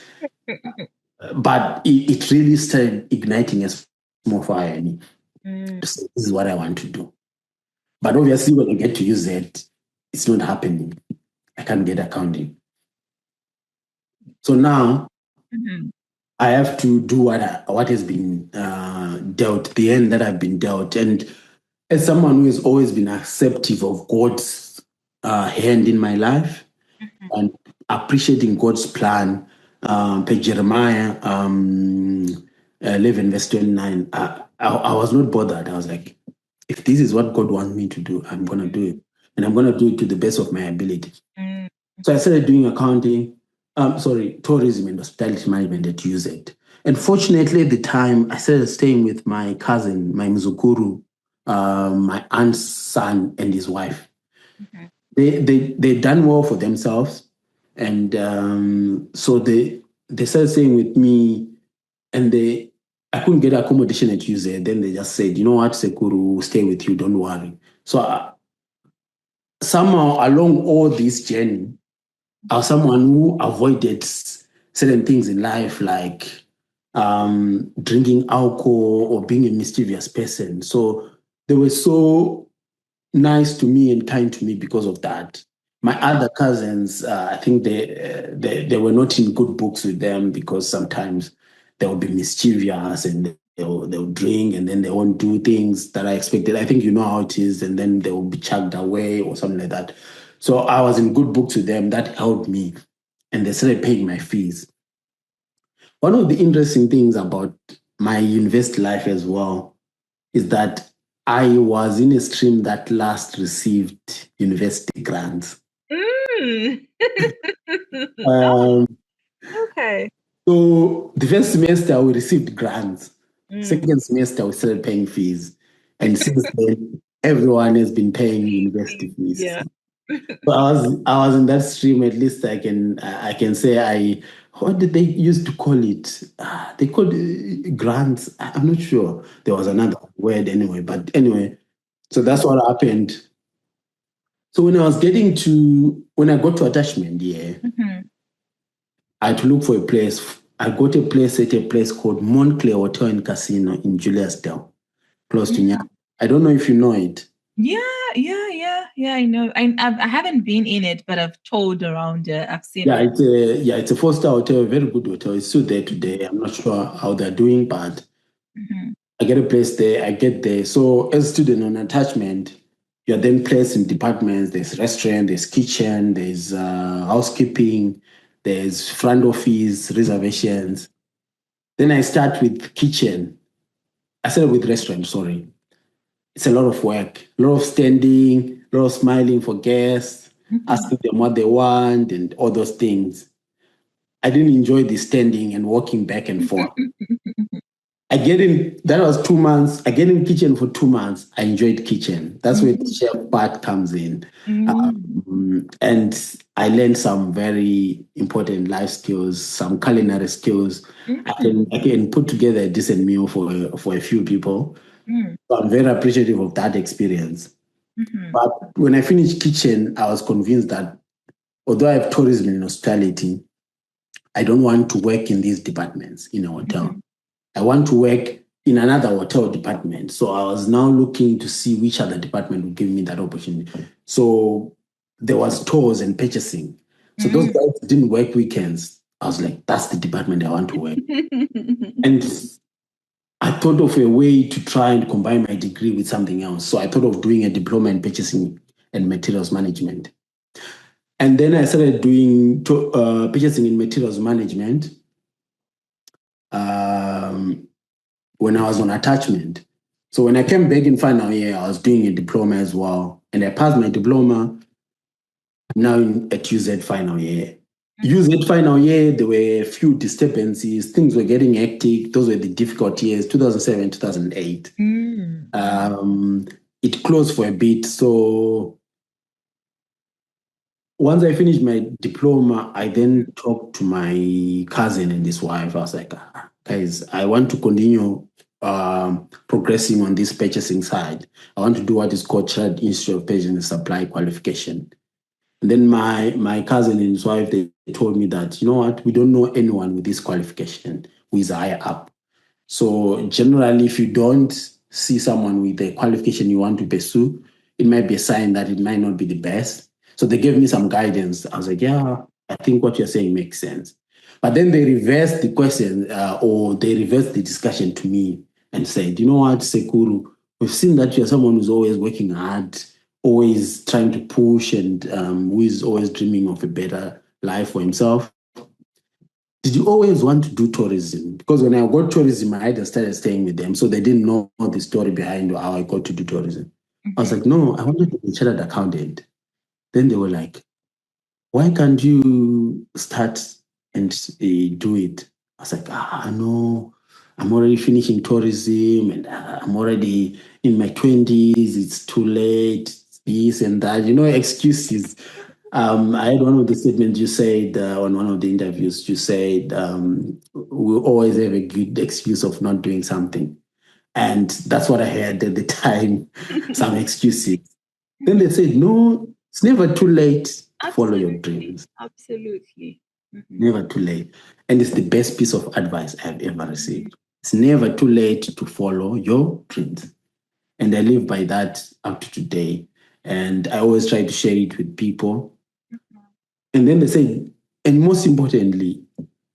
But it really started igniting a small fire in me. So this is what I want to do. But obviously, when I get to use it, it's not happening. I can't get accounting. So now I have to do what has been dealt, the end that I've been dealt. And as someone who has always been acceptive of God's hand in my life and appreciating God's plan, per Jeremiah 11 verse 29, I was not bothered. I was like, if this is what God wants me to do, I'm going to do it. And I'm going to do it to the best of my ability. So I started doing accounting, tourism and hospitality management at UZ. And fortunately at the time, I started staying with my cousin, my Mzukuru, my aunt's son and his wife. They'd done well for themselves. And so they started staying with me, and I couldn't get accommodation at UZ. Then they just said, you know what, Sekuru, we'll stay with you, don't worry. So somehow along all this journey, I was someone who avoided certain things in life, like drinking alcohol or being a mischievous person. So they were so nice to me and kind to me because of that. My other cousins, I think they were not in good books with them, because sometimes they would be mischievous and they'll drink, and then they won't do things that I expected. I think you know how it is, and then they will be chucked away or something like that. So I was in good books with them. That helped me, and they started paying my fees. One of the interesting things about my university life as well is that I was in a stream that last received university grants. Okay. So the first semester we received grants. Second semester we started paying fees, and since then everyone has been paying university fees. Yeah. So I was in that stream. At least I can say what did they used to call it? They called it grants. I'm not sure. There was another word anyway. But anyway, so that's what happened. So when I got to attachment, I had to look for a place. I got a place at a place called Montclair Hotel and Casino in Juliusdale, close to Nyaka. I don't know if you know it. Yeah. I know. I haven't been in it, but I've told around it. I've seen Yeah, it. it's a four-star hotel, a very good hotel. It's still there today. I'm not sure how they're doing, but Mm-hmm. I get a place there. I get there. So as a student on attachment, you're then placed in departments. There's restaurant, there's kitchen, there's housekeeping, there's front office, reservations. Then I start with kitchen. I started with restaurant, sorry. It's a lot of work, a lot of standing, a lot of smiling for guests, asking them what they want and all those things. I didn't enjoy the standing and walking back and forth. I get in, that was 2 months. I get in kitchen for 2 months. I enjoyed kitchen. That's where the chef part comes in. And I learned some very important life skills, some culinary skills. I can put together a decent meal for a few people. So I'm very appreciative of that experience. But when I finished kitchen, I was convinced that although I have tourism and hospitality, I don't want to work in these departments in a hotel. I want to work in another hotel department. So I was now looking to see which other department would give me that opportunity. So there was tours and purchasing. So those guys didn't work weekends. I was like, that's the department I want to work. And I thought of a way to try and combine my degree with something else. So I thought of doing a diploma in purchasing and materials management. And then I started doing purchasing in materials management when I was on attachment. So when I came back in final year, I was doing a diploma as well. And I passed my diploma. I'm now at UZ final year. UZ final year, there were a few disturbances. Things were getting hectic. Those were the difficult years, 2007, 2008. It closed for a bit. So once I finished my diploma, I then talked to my cousin and his wife. I was like, guys, I want to continue progressing on this purchasing side. I want to do what is called Child Institute of Purchasing and Supply qualification. And then my cousin and his wife, they told me that, you know what, we don't know anyone with this qualification who is higher up. So generally, if you don't see someone with the qualification you want to pursue, it might be a sign that it might not be the best. So they gave me some guidance. I was like, yeah, I think what you're saying makes sense. But then they reversed the question or they reversed the discussion to me and said, you know what, Sekuru, we've seen that you're someone who's always working hard, always trying to push and who is always dreaming of a better life for himself. Did you always want to do tourism? Because when I got tourism, I just started staying with them. So they didn't know the story behind how I got to do tourism. I was like, no, I wanted to be a chartered accountant. Then they were like, why can't you start and do it? I was like, no, I'm already finishing tourism and I'm already in my 20s. It's too late, this and that, excuses. I had one of the statements you said on one of the interviews. You said we always have a good excuse of not doing something. And that's what I had at the time, some excuses. Then they said, no, it's never too late to follow your dreams. Absolutely. Never too late. And it's the best piece of advice I've ever received. It's never too late to follow your dreams. And I live by that up to today. And I always try to share it with people. And then they say, and most importantly,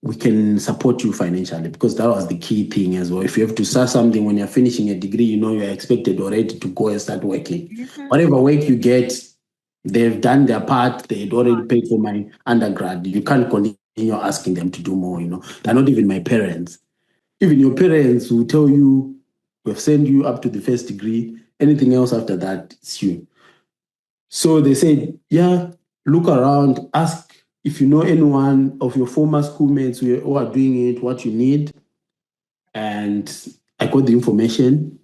we can support you financially because that was the key thing as well. If you have to start something when you're finishing a degree, you're expected already to go and start working. Whatever work you get, they've done their part. They'd already paid for my undergrad. You can't continue asking them to do more. They're not even my parents. Even your parents will tell you, we've sent you up to the first degree. Anything else after that, it's you. So they said, yeah, look around, ask if you know anyone of your former schoolmates who are doing it, what you need. And I got the information.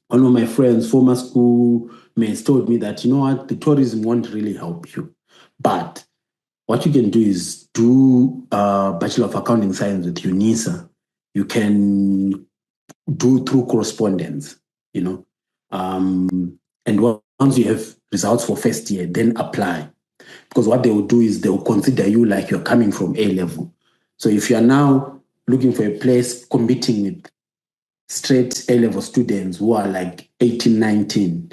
One of my friends, former schoolmates, told me that, you know what, the tourism won't really help you. But what you can do is do a Bachelor of Accounting Science with UNISA. You can do through correspondence, and once you have results for first year, then apply. Because what they will do is they will consider you like you're coming from A level. So if you're now looking for a place competing with straight A level students who are like 18, 19,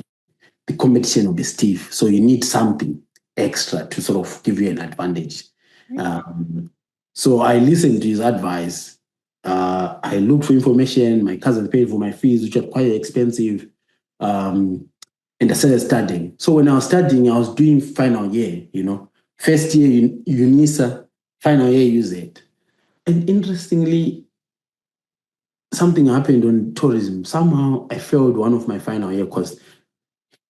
the competition will be stiff. So you need something extra to sort of give you an advantage. So I listened to his advice. I looked for information. My cousin paid for my fees, which are quite expensive. And I started studying. So when I was studying, I was doing final year, first year UNISA, final year UZ. And interestingly, something happened on tourism. Somehow I failed one of my final year because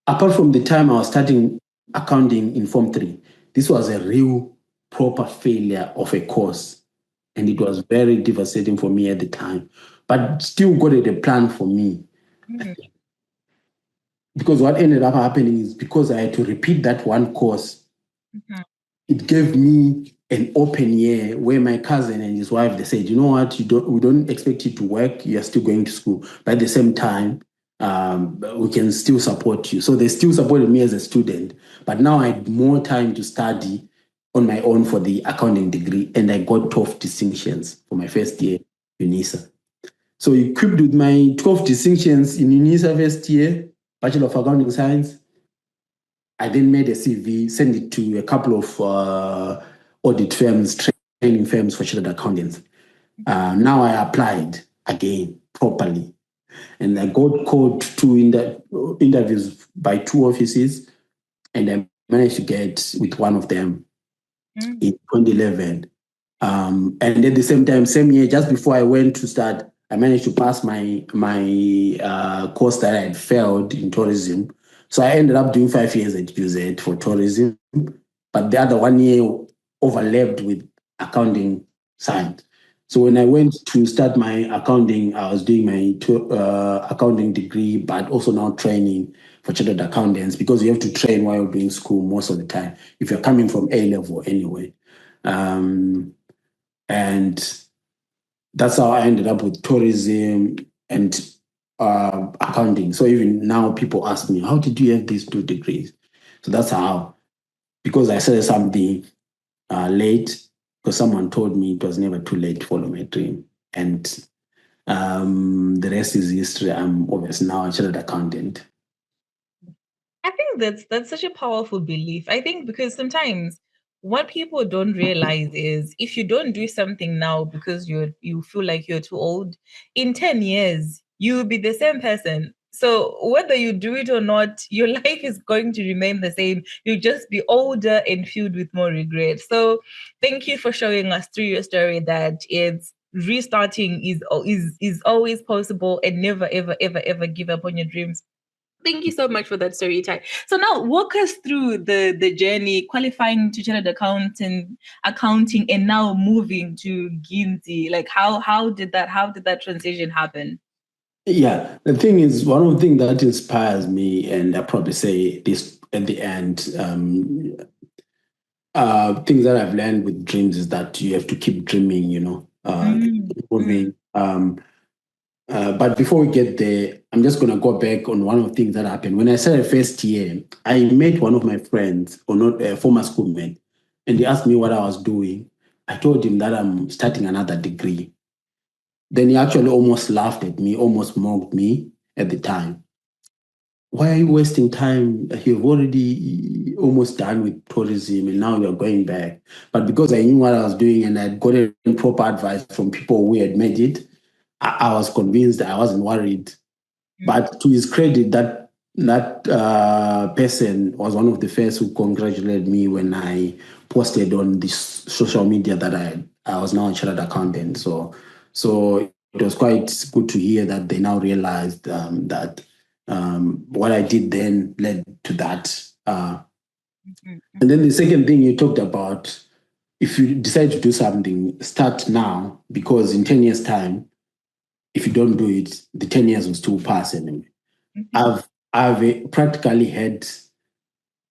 apart from the time I was studying accounting in Form 3, this was a real proper failure of a course. And it was very devastating for me at the time. But still got a plan for me. Because what ended up happening is because I had to repeat that one course, it gave me an open year where my cousin and his wife, they said, you know what, we don't expect you to work, you're still going to school. But at the same time, we can still support you. So they still supported me as a student, but now I had more time to study on my own for the accounting degree, and I got 12 distinctions for my first year UNISA. So equipped with my 12 distinctions in UNISA first year, Bachelor of Accounting Science, I then made a CV, sent it to a couple of audit firms, training firms for chartered accountants. Now I applied again properly, and I got called to interviews by 2 offices, and I managed to get with one of them in 2011. And at the same time, same year, just before I went to start, I managed to pass my course that I had failed in tourism. So I ended up doing 5 years at UZ for tourism, but the other 1 year overlapped with accounting science. So when I went to start my accounting, I was doing my accounting degree, but also now training for chartered accountants, because you have to train while you're doing school most of the time, if you're coming from A level anyway. And that's how I ended up with tourism and accounting. So even now people ask me, how did you have these 2 degrees? So that's how, because I started something late, because someone told me it was never too late to follow my dream. And the rest is history. I'm obviously now a chartered accountant. I think that's such a powerful belief. I think because sometimes what people don't realize is if you don't do something now because you feel like you're too old, in 10 years you'll be the same person. So whether you do it or not, your life is going to remain the same. You'll just be older and filled with more regret. So thank you for showing us through your story that it's restarting is always possible, and never ever ever ever give up on your dreams. Thank you so much for that story, Itayi. So now walk us through the journey, qualifying to chartered accounting, and now moving to Guernsey. Like how did that transition happen? Yeah, the thing is, one of the things that inspires me, and I probably say this at the end, things that I've learned with dreams is that you have to keep dreaming, keep moving. But before we get there, I'm just going to go back on one of the things that happened. When I started first year, I met one of my friends, or not a former schoolmate, and he asked me what I was doing. I told him that I'm starting another degree. Then he actually almost laughed at me, almost mocked me at the time. Why are you wasting time? You've already almost done with tourism and now you're going back. But because I knew what I was doing and I'd gotten proper advice from people who had made it, I was convinced. I wasn't worried. But to his credit, that person was one of the first who congratulated me when I posted on this social media that I was now a chartered accountant. So it was quite good to hear that they now realized that what I did then led to that. And then the second thing you talked about, if you decide to do something, start now, because in 10 years' time, if you don't do it, the 10 years will still pass anyway. I've practically had,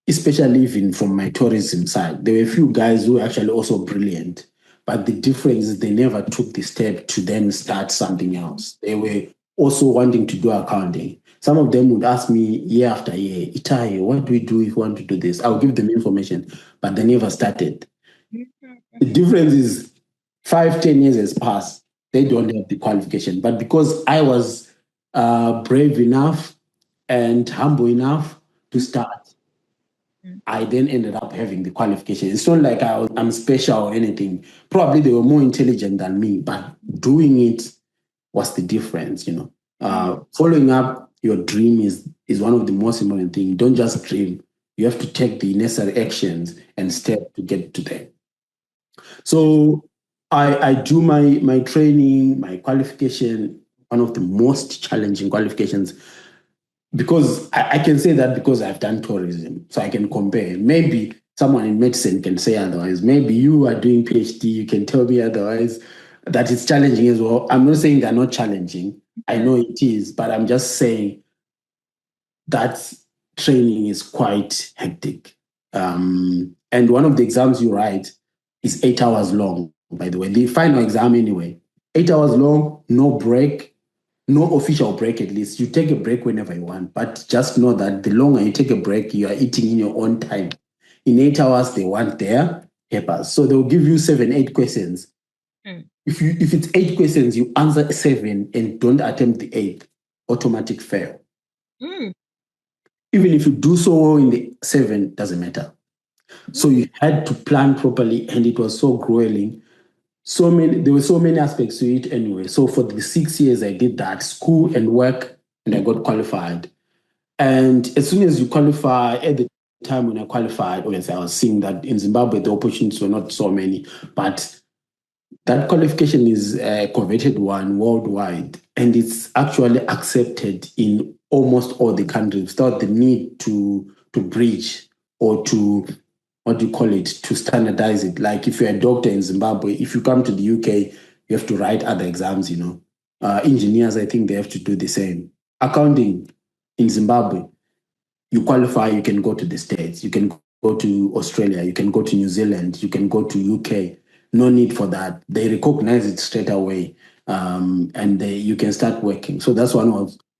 especially even from my tourism side, there were a few guys who were actually also brilliant, but the difference is they never took the step to then start something else. They were also wanting to do accounting. Some of them would ask me year after year, Itayi, what do we do if we want to do this? I'll give them information, but they never started. The difference is 5, 10 years has passed. They don't have the qualification. But because I was brave enough and humble enough to start, I then ended up having the qualification. It's not like I'm special or anything. Probably they were more intelligent than me, but doing it was the difference, Following up your dream is one of the most important things. Don't just dream. You have to take the necessary actions and steps to get to there. So I do my training, my qualification, one of the most challenging qualifications, because I can say that because I've done tourism, so I can compare. Maybe someone in medicine can say otherwise. Maybe you are doing PhD, you can tell me otherwise, that it's challenging as well. I'm not saying they're not challenging. I know it is, but I'm just saying that training is quite hectic. And one of the exams you write is 8 hours long, by the way. The final exam anyway, 8 hours long, no break, no official break at least. You take a break whenever you want, but just know that the longer you take a break, you are eating in your own time. In 8 hours, they want their papers. So they'll give you 7, 8 questions. If it's 8 questions, you answer 7 and don't attempt the 8th, automatic fail. Even if you do so well in the 7, doesn't matter. So you had to plan properly, and it was so grueling. There were so many aspects to it anyway. So for the 6 years I did that, school and work, and I got qualified. And as soon as you qualify, at the time when I qualified, obviously I was seeing that in Zimbabwe the opportunities were not so many, but that qualification is a coveted one worldwide, and it's actually accepted in almost all the countries without the need to bridge or to, to standardize it. Like if you're a doctor in Zimbabwe, if you come to the UK, you have to write other exams, Engineers, I think they have to do the same. Accounting in Zimbabwe, you qualify, you can go to the States, you can go to Australia, you can go to New Zealand, you can go to UK. No need for that. They recognize it straight away, and you can start working. So that's one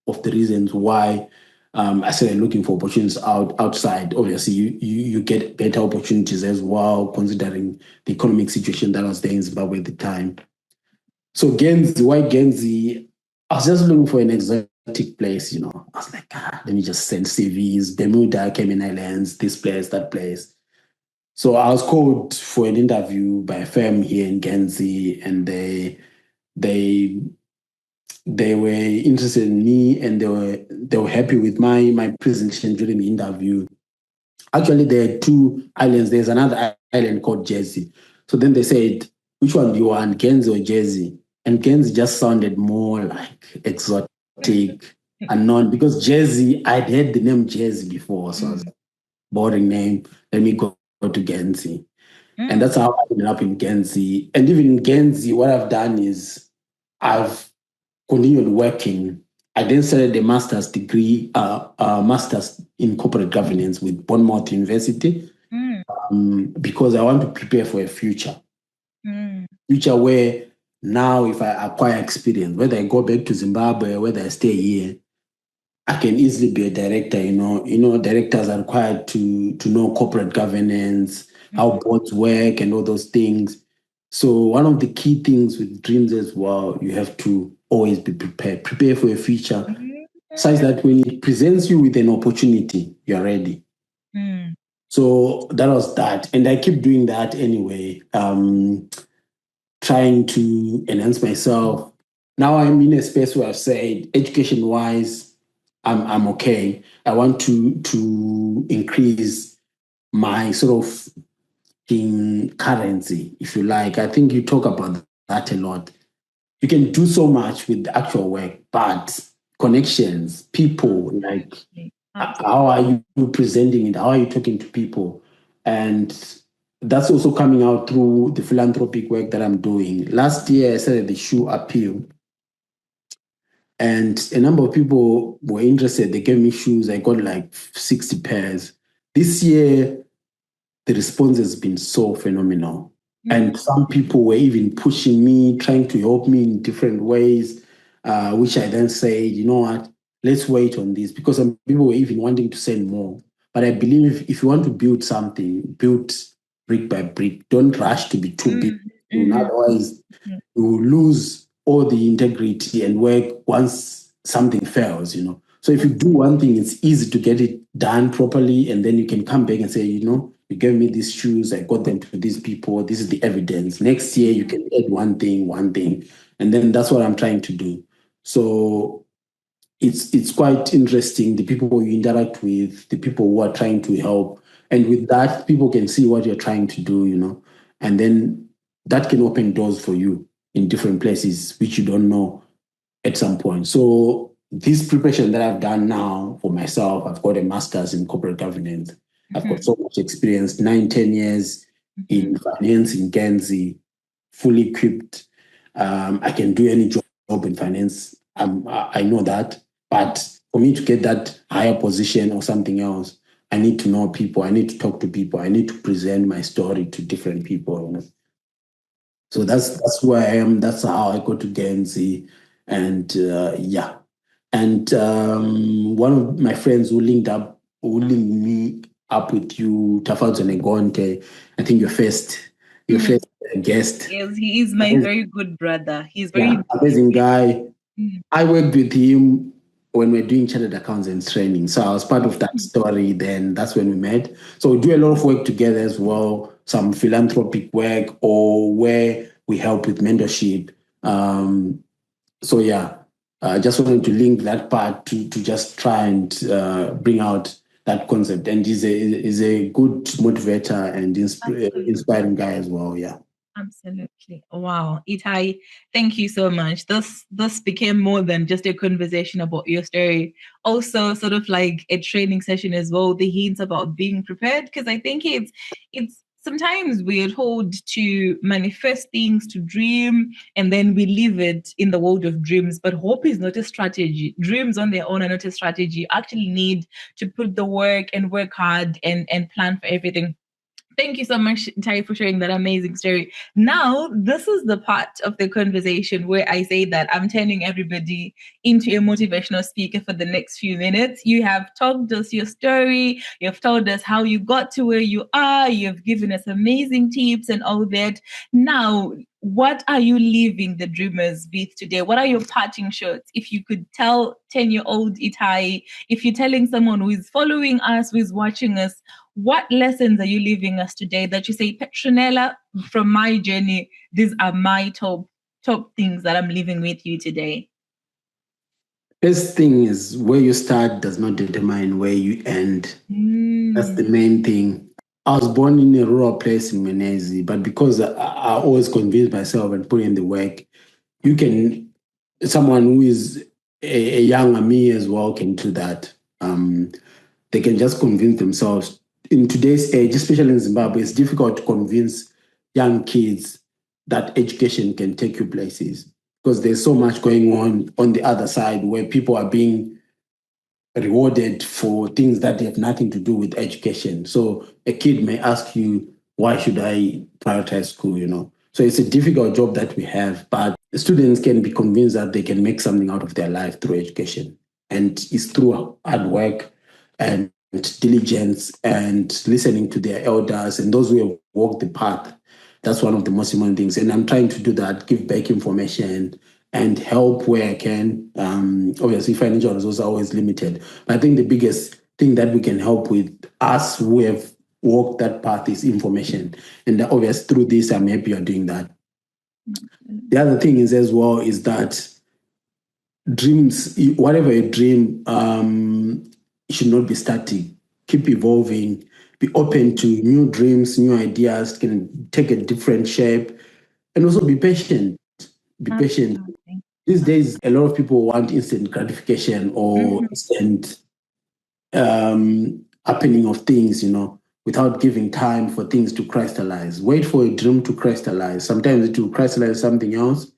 of the reasons why I started looking for opportunities outside. Obviously, you get better opportunities as well, considering the economic situation that was there in Zimbabwe at the time. So Guernsey, why Guernsey? I was just looking for an exotic place, I was like, let me just send CVs, Bermuda, Cayman Islands, this place, that place. So I was called for an interview by a firm here in Guernsey, and they were interested in me, and they were happy with my presentation during the interview. Actually, there are 2 islands. There's another island called Jersey. So then they said, which one do you want, Guernsey or Jersey? And Guernsey just sounded more like exotic, unknown, because Jersey, I'd heard the name Jersey before, so it was a boring name. Let me go to Guernsey. And that's how I ended up in Guernsey. And even in Guernsey, what I've done is I've continued working. I then started a master's degree, master's in corporate governance with Bournemouth University, because I want to prepare for a future where now if I acquire experience, whether I go back to Zimbabwe, whether I stay here, I can easily be a director. Directors are required to know corporate governance, how boards work, and all those things. So one of the key things with dreams as well, you have to always be prepared. Prepare for your future, such that when it presents you with an opportunity, you're ready. So that was that. And I keep doing that anyway, trying to enhance myself. Now I'm in a space where I've said, education-wise, I'm okay. I want to increase my sort of currency, if you like. I think you talk about that a lot. You can do so much with the actual work, but connections, people, like how are you presenting it? How are you talking to people? And that's also coming out through the philanthropic work that I'm doing. Last year, I started the shoe appeal. And a number of people were interested. They gave me shoes. I got like 60 pairs. This year, the response has been so phenomenal. And some people were even pushing me, trying to help me in different ways, which I then said, you know what, let's wait on this, because some people were even wanting to send more. But I believe if you want to build something, build brick by brick. Don't rush to be too big. Otherwise, you will lose all the integrity and work once something fails, So if you do one thing, it's easy to get it done properly. And then you can come back and say, you gave me these shoes, I got them to these people. This is the evidence. Next year, you can add one thing. And then that's what I'm trying to do. So it's quite interesting, the people you interact with, the people who are trying to help. And with that, people can see what you're trying to do, and then that can open doors for you in different places, which you don't know at some point. So this preparation that I've done now for myself, I've got a master's in corporate governance. I've got so much experience, 9-10 years in finance in Guernsey, fully equipped. I can do any job in finance. I know that. But for me to get that higher position or something else, I need to know people. I need to talk to people. I need to present my story to different people. So that's where I am. That's how I go to Guernsey. And yeah. And one of my friends who linked me up with you, Tafadzone Negonte, I think your first guest. Yes, he is my very good brother. He's very amazing guy. I worked with him when we were doing chartered accountants training. So I was part of that story then. That's when we met. So we do a lot of work together as well, some philanthropic work or where we help with mentorship. So yeah, I just wanted to link that part to just try and bring out that concept. And he's a good motivator and inspiring guy as well. Yeah. Absolutely. Wow. Itayi, thank you so much. This became more than just a conversation about your story. Also sort of like a training session as well, the hints about being prepared. Because I think it's sometimes we're told to manifest things, to dream, and then we leave it in the world of dreams. But hope is not a strategy. Dreams on their own are not a strategy. You actually need to put the work and work hard and plan for everything. Thank you so much, Tai, for sharing that amazing story. Now, this is the part of the conversation where I say that I'm turning everybody into a motivational speaker for the next few minutes. You have told us your story. You've told us how you got to where you are. You've given us amazing tips and all that. Now, what are you leaving the dreamers with today? What are your parting shots? If you could tell 10-year-old Itayi, if you're telling someone who is following us, who is watching us, what lessons are you leaving us today that you say, Petronella, from my journey, these are my top things that I'm leaving with you today? First thing is where you start does not determine where you end. That's the main thing. I was born in a rural place in Menezi, but because I always convince myself and put in the work, someone who is a younger me as well can do that. They can just convince themselves. In today's age, especially in Zimbabwe, it's difficult to convince young kids that education can take you places because there's so much going on the other side where people are being rewarded for things that have nothing to do with education. So a kid may ask you, why should I prioritize school? So it's a difficult job that we have, but students can be convinced that they can make something out of their life through education. And it's through hard work and diligence and listening to their elders and those who have walked the path. That's one of the most important things. And I'm trying to do that, give back information and help where I can. Obviously, financial resources are always limited. But I think the biggest thing that we can help with us who have walked that path is information. And obviously, through this, I'm happy you're doing that. The other thing is as well is that dreams, whatever you dream, should not be static. Keep evolving. Be open to new dreams, new ideas, can take a different shape. And also be patient. Be patient. These days, a lot of people want instant gratification or instant happening of things, without giving time for things to crystallize. Wait for a dream to crystallize. Sometimes it will crystallize something else.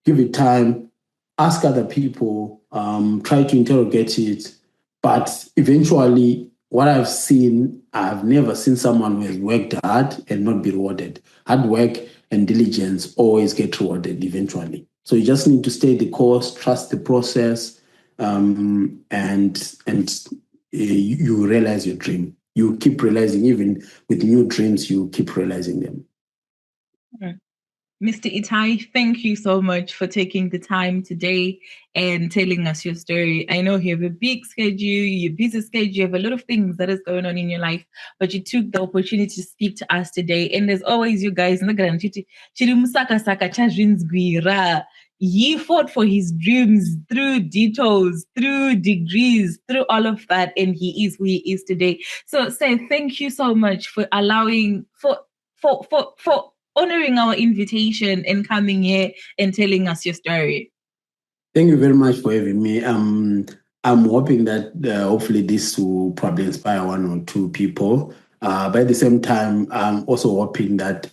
Give it time. Ask other people. Try to interrogate it. But eventually, what I've never seen someone who has worked hard and not be rewarded. Hard work and diligence always get rewarded eventually. So you just need to stay the course, trust the process, and you realize your dream. You keep realizing, even with new dreams, you keep realizing them. Mr. Itayi, thank you so much for taking the time today and telling us your story. I know you have a big schedule, you're busy schedule, you have a lot of things that is going on in your life, but you took the opportunity to speak to us today. And as always, you guys, he fought for his dreams through detours, through degrees, through all of that, and he is who he is today. So, say thank you so much for allowing for honoring our invitation and coming here and telling us your story. Thank you very much for having me. I'm hoping that hopefully this will probably inspire one or two people. But at the same time, I'm also hoping that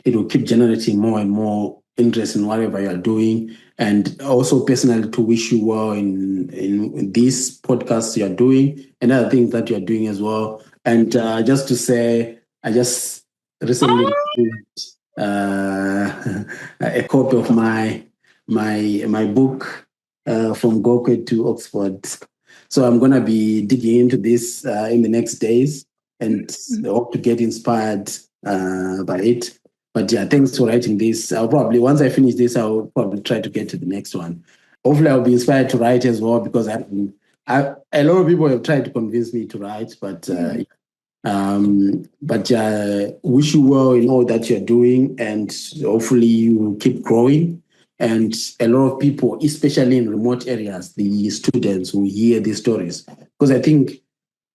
it will keep generating more and more interest in whatever you're doing. And also personally to wish you well in this podcast you're doing and other things that you're doing as well. And just to say, I just recently received a copy of my book from Gokwe to Oxford. So I'm going to be digging into this in the next days and hope to get inspired by it. But yeah, thanks for writing this. I'll probably, once I finish this, I'll probably try to get to the next one. Hopefully I'll be inspired to write as well because a lot of people have tried to convince me to write, but wish you well in all that you're doing and hopefully you keep growing. And a lot of people, especially in remote areas, the students who hear these stories, because I think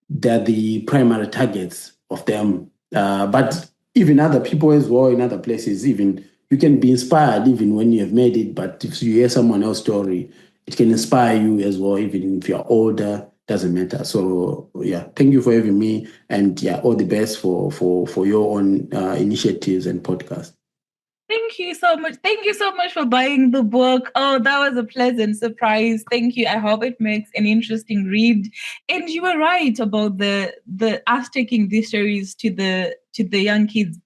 they're the primary targets of them. But even other people as well in other places, even you can be inspired even when you have made it. But if you hear someone else's story, it can inspire you as well, even if you're older, doesn't matter. So yeah, thank you for having me. And yeah, all the best for your own initiatives and podcasts. Thank you so much. Thank you so much for buying the book. Oh, that was a pleasant surprise. Thank you. I hope it makes an interesting read. And you were right about the us taking these stories to the young kids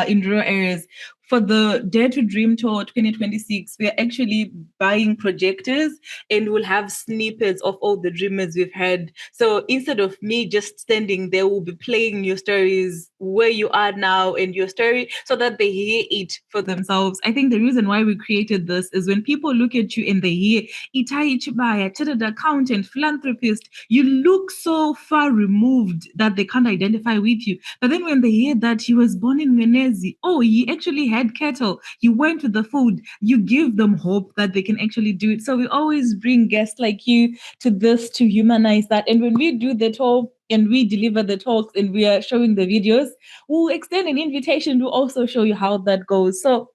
in rural areas. For the Dare to Dream Tour 2026, we're actually buying projectors and we'll have snippets of all the dreamers we've had. So instead of me just standing there, we'll be playing your stories where you are now and your story so that they hear it for themselves. I think the reason why we created this is when people look at you and they hear Itayi Chibaya, chartered accountant, philanthropist, you look so far removed that they can't identify with you. But then when they hear that he was born in Menezi, oh, he actually had cattle, he went with the food, you give them hope that they can actually do it. So we always bring guests like you to this to humanize that. And when we do the talk and we deliver the talks and we are showing the videos, we'll extend an invitation to also show you how that goes. So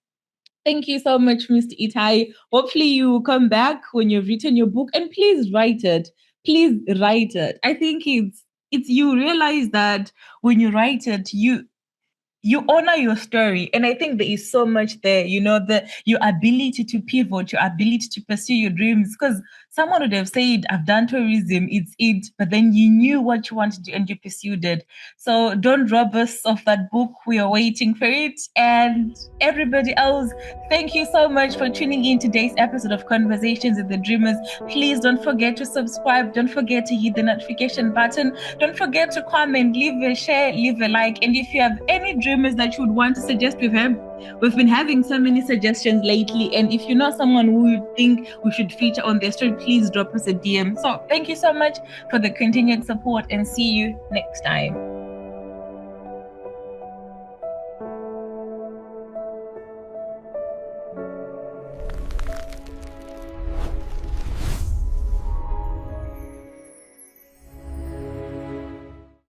thank you so much, Mr. Itayi. Hopefully you will come back when you've written your book and please write it. Please write it. I think it's you realize that when you write it, you honor your story. And I think there is so much there, your ability to pivot, your ability to pursue your dreams. Because someone would have said, I've done tourism, it's it, but then you knew what you wanted to do and you pursued it. So don't rob us of that book. We are waiting for it. And everybody else, thank you so much for tuning in today's episode of Conversations with the Dreamers. Please don't forget to subscribe. Don't forget to hit the notification button. Don't forget to comment, leave a share, leave a like. And if you have any dreamers that you would want to suggest, we've been having so many suggestions lately. And if you know someone who you think we should feature on their story, please drop us a DM. So thank you so much for the continued support and see you next time.